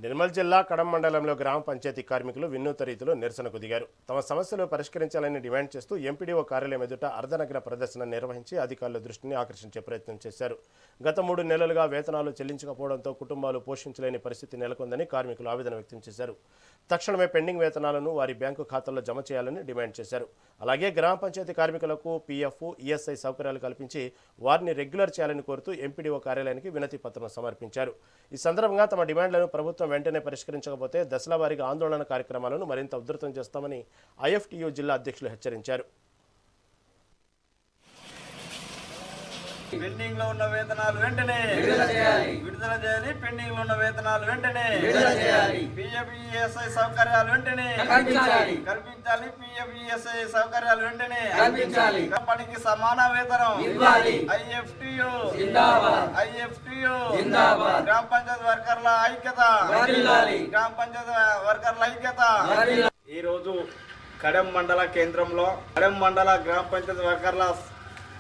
నిర్మల్ జిల్లా కడెం మండలంలో గ్రామ పంచాయతీ కార్మికులు వినూత్న రీతిలో నిరసనకు దిగారు. తమ సమస్యలు పరిష్కరించాలని డిమాండ్ చేస్తూ ఎంపీడీఓ కార్యాలయం ఎదుట అర్ధనగ్న ప్రదర్శన నిర్వహించి అధికారుల దృష్టిని ఆకర్షించే ప్రయత్నం చేశారు. గత 3 నెలలుగా వేతనాలు చెల్లించకపోవడంతో కుటుంబాలు పోషించలేని పరిస్థితి నెలకొందని కార్మికులు ఆవేదన వ్యక్తం చేశారు. తక్షణమే పెండింగ్ వేతనాలను వారి బ్యాంకు ఖాతాల్లో జమ చేయాలని డిమాండ్ చేశారు. అలాగే గ్రామ పంచాయతీ కార్మికులకు పీఎఫ్, ఈఎస్ఐ సౌకర్యాలు కల్పించి వారిని రెగ్యులర్ చేయాలని కోరుతూ ఎంపీడీఓ కార్యాలయానికి వినతి పత్రం సమర్పించారు. ఈ సందర్భంగా తమ డిమాండ్లను ప్రభుత్వం వెంటనే పరిష్కరించకపోతే దశల వారీగా ఆందోళన కార్యక్రమాలను మరింత ఉధృతం చేస్తామని ఐఎఫ్టీయూ జిల్లా అధ్యక్షులు హెచ్చరించారు. పెండింగ్ లో ఉన్న వేతనాలు వెంటనే విడుదల చేయాలి. పెండింగ్ లో ఉన్న వేతనాలు వెంటనే విడుదల చేయాలి. పిఎఫ్ఈఎస్ఐ సౌకర్యాలు వెంటనే కల్పించాలి. పిఎఫ్ఈఎస్ఐ సౌకర్యాలు వెంటనే కల్పించాలి. కంపెనీకి సమాన వేతనం ఇవ్వాలి. ఐఎఫ్టీయూ జిందాబాద్. ఐఎఫ్టీయూ జిందాబాద్. గ్రామ పంచాయతీ వర్కర్ల ఐక్యత వర్ధిల్లాలి. గ్రామ పంచాయతీ వర్కర్ల ఐక్యత. ఈ రోజు కడెం మండల కేంద్రంలో కడెం మండల గ్రామ పంచాయతీ వర్కర్ల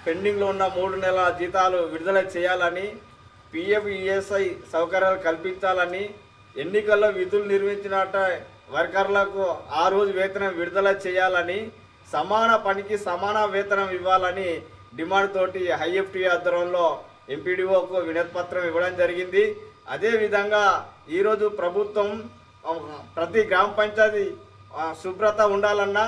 పెండింగ్లో ఉన్న 3 నెలల జీతాలు విడుదల చేయాలని, పిఎఫ్, ఈఎస్ఐ సౌకర్యాలు కల్పించాలని, ఎన్నికల్లో విధులు నిర్వహించినట్ట వర్కర్లకు ఆ రోజు వేతనం విడుదల చేయాలని, సమాన పనికి సమాన వేతనం ఇవ్వాలని డిమాండ్ తోటి ఐఎఫ్టీ ఆధ్వర్యంలో ఎంపీడీఓకు వినతి పత్రం ఇవ్వడం జరిగింది. అదేవిధంగా ఈరోజు ప్రభుత్వం ప్రతి గ్రామ పంచాయతీ శుభ్రత ఉండాలన్నా,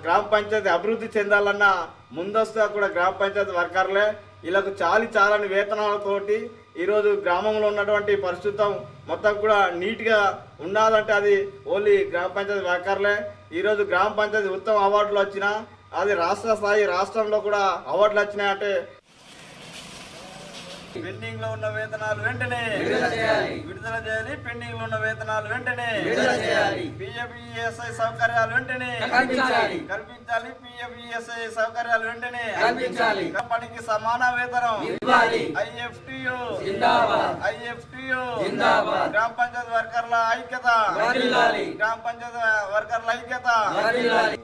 గ్రామ పంచాయతీ అభివృద్ధి చెందాలన్నా ముందస్తుగా కూడా గ్రామ పంచాయతీ వర్కర్లే వీళ్ళకు చాలని వేతనాలతోటి ఈరోజు గ్రామంలో ఉన్నటువంటి పరిస్థితి మొత్తం కూడా నీట్గా ఉండాలంటే అది ఓన్లీ గ్రామ పంచాయతీ వర్కర్లే. ఈరోజు గ్రామ పంచాయతీ ఉత్తమ అవార్డులు వచ్చినా, అది రాష్ట్ర స్థాయి రాష్ట్రంలో కూడా అవార్డులు వచ్చినాయంటే పెండింగ్ లో ఉన్న వేతనాలు వెంటనే విడుదల చేయాలి. పెండింగ్ లో ఉన్న వేతనాలు వెంటనే విడుదల చేయాలి. పిఎఫ్ఈఎస్ఐ సౌకర్యాలు వెంటనే కల్పించాలి. పిఎఫ్ఈఎస్ఐ సౌకర్యాలు వెంటనే కల్పించాలి. కంపెనీకి సమాన వేతనం ఇవ్వాలి. ఐఎఫ్టీయూ జిందాబాద్. ఐఎఫ్టీయూ జిందాబాద్. గ్రామ పంచాయతీ వర్కర్ల ఐక్యత వర్ధిల్లాలి. గ్రామ పంచాయతీ వర్కర్ల ఐక్యత వర్ధిల్లాలి.